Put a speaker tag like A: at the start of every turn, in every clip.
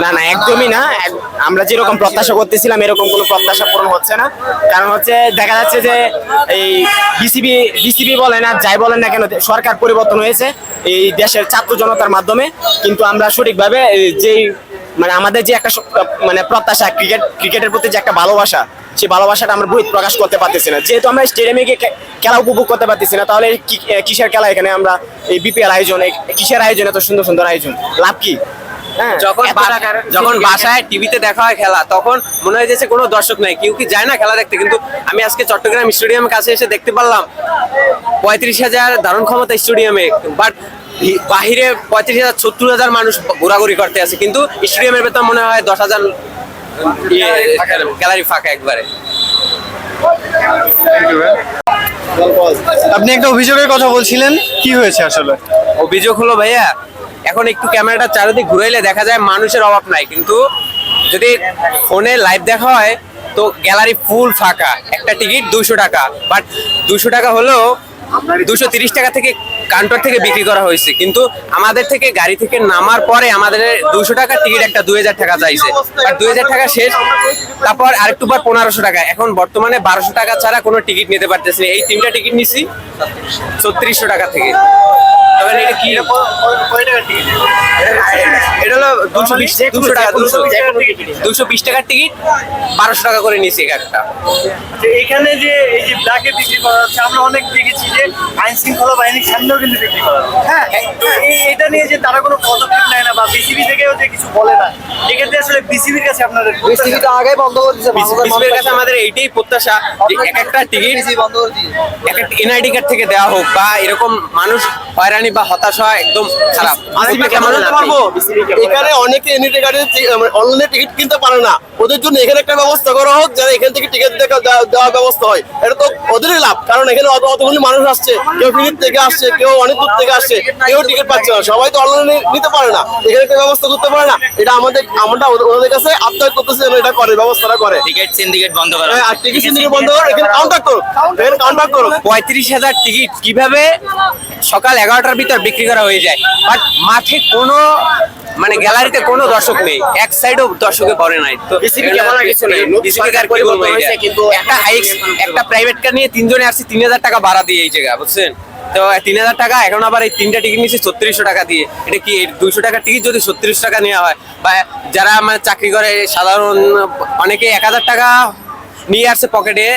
A: না না, একদমই না। আমরা যেরকম প্রত্যাশা করতেছিলাম এরকম কোনো প্রত্যাশা পূরণ হচ্ছে না। কারণ হচ্ছে দেখা যাচ্ছে যে এই বিসিবি বলেন আর যাই বলেন না কেন, সরকার পরিবর্তন হয়েছে এই দেশের ছাত্র জনতার মাধ্যমে, কিন্তু আমরা সঠিকভাবে যেই মানে আমাদের যে একটা মানে প্রত্যাশা ক্রিকেটের প্রতি যে একটা ভালোবাসা, সেই ভালোবাসাটা আমরা বহিঃ প্রকাশ করতে পারতেছি না। যেহেতু আমরা স্টেডিয়ামে গিয়ে খেলা উপভোগ করতে পারতেছি না, তাহলে কিসের খেলা এখানে? আমরা এই বিপিএল আয়োজন, কিসের আয়োজন? এত সুন্দর সুন্দর আয়োজন, লাভ কি?
B: যখন বাসায় টিভিতে দেখা হয় খেলা, তখন মনে হয় যে কোনো দর্শক নাই, কেউ কি যায় না খেলা দেখতে। কিন্তু আমি আজকে চট্টগ্রাম স্টেডিয়ামের কাছে এসে দেখতে পারলাম 35,000 ধারণ ক্ষমতা স্টেডিয়ামে, বাট বাহিরে 35,000 70,000 মানুষ ঘোরাঘুরি করতে আছে, কিন্তু স্টেডিয়ামের ভেতর মনে হয় 10,000 গ্যালারি ফাঁকা একবারে।
C: আপনি একটা অভিযোগের কথা বলছিলেন, কি হয়েছে আসলে?
B: অভিযোগ হলো ভাইয়া, এখন একটু ক্যামেরাটা চারিদিক ঘুরাইলে দেখা যায় মানুষের অভাব নাই, কিন্তু যদি ফোনে লাইভ দেখা হয় তো গ্যালারি ফুল ফাঁকা। একটা টিকিট 200 টাকা, বাট 200 টাকা হলেও 230 টাকা থেকে কাউন্টার থেকে বিক্রি করা হয়েছে, কিন্তু আমাদের থেকে গাড়ি থেকে নামার পরে আমাদের 200 টাকা টিকিট একটা 2,000 টাকা চাইছে, আর 2,000 টাকা শেষ। তারপর আরেকটু পর 1500 টাকা। এখন বর্তমানে 1200 টাকা ছাড়া কোনো টিকিট নিতে পারতেছি না। এই 3টা টিকিট নিছি 3600 টাকা থেকে। তখন এটা কি, এটা হলো 220 টাকা, 220 টাকার টিকিট 1200 টাকা করে নিছি একটা।
C: এখানে যে এই যে ব্ল্যাকে বিক্রি করা হচ্ছে, আমরা অনেক দেখেছি যে আইন শৃঙ্খলা বাহিনীর সামনেও কিন্তু বিক্রি করা হচ্ছে। হ্যাঁ, এটা নিয়ে যে তারা কোনো পদক্ষেপ নেয় না বা বিসিবি থেকেও যে কিছু বলে না, এক্ষেত্রে আসলে বিসিবির কাছে আপনাদের
D: বিসিবি তো আগেই বন্ধ করে দিয়েছে।
B: বিসিবির কাছে আমাদের এইটাই প্রত্যাশা যে এক একটা টিকিট
D: বন্ধ করে দিয়েছে।
B: এক একটা এনআইডি কার্ড থেকে দেওয়া হোক, বা এরকম মানুষ হয়রানি বা হতাশ হয় একদম খারাপ।
E: এখানে অনেকে এনআইডি কার্ডে অনলাইনে টিকিট কিনতে পারে না, ওদের জন্য এখানে একটা ব্যবস্থা করা হোক, যারা এখান থেকে টিকিট দেওয়ার ব্যবস্থা হয়। এটা তো ওদেরই লাভ, কারণ এখানে অতগুলি মানুষ আসছে, কেউ ফিলিপ থেকে আসছে, কেউ অনেক দূর থেকে আসছে, কেউ টিকিট পাচ্ছে না, সবাই তো অনলাইনে নিতে পারে না, এখানে একটা ব্যবস্থা করতে পারে না। এটা আমরা ওদের কাছে আবদার করতেছি যেন এটা করে, ব্যবস্থাটা করে।
A: টিকিট সিন্ডিকেট বন্ধ করা,
E: আর টিকিট সিন্ডিকেট বন্ধ করে এখানে কাউন্টার করুক, এখানে কাউন্টার করুক।
B: 35,000 টিকিট কিভাবে সকাল 11টার ভিতর বিক্রি করা হয়ে যায়, বাট মাঠে কোনো মানে গ্যালারিতে কোনো দর্শক নেই, এক সাইডও দর্শকে ভরে নাই। তো কিন্তু একটা প্রাইভেট কার নিয়ে 3 জনে আসছে, 3,000 টাকা ভাড়া দিয়ে এই জায়গা, বুঝছেন? তো 3,000 টাকা, এখন আবার এই 3টা টিকিট নিচ্ছে 3600 টাকা দিয়ে। এটা কি 200 টাকা টিকিট যদি 3600 টাকা নেওয়া হয়, বা যারা মানে চাকরি করে সাধারণ অনেকে 1000 টাকা নিয়ে আসছে পকেটে,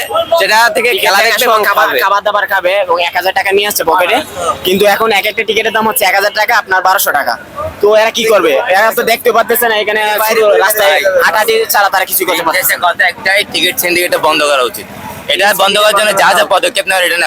B: যেটা থেকে খেলা দেখবে এবং
A: খাবার দাবার খাবে এবং 1000 টাকা নিয়ে আসছে পকেটে, কিন্তু এখন এক একটা টিকিটের দাম হচ্ছে 1000 টাকা, আপনার 1200 টাকা। তো এরা কি করবে? এরা তো দেখতে পারতেছে না, এখানে রাস্তায় হাঁটাহাঁটি ছাড়া তারা কিছু করতে পারতেছে না।
D: কথা একটাই, টিকিট সিন্ডিকেটটা বন্ধ করা উচিত। এটা বন্ধ করার জন্য যা যা পদক্ষেপ নেওয়ার এটা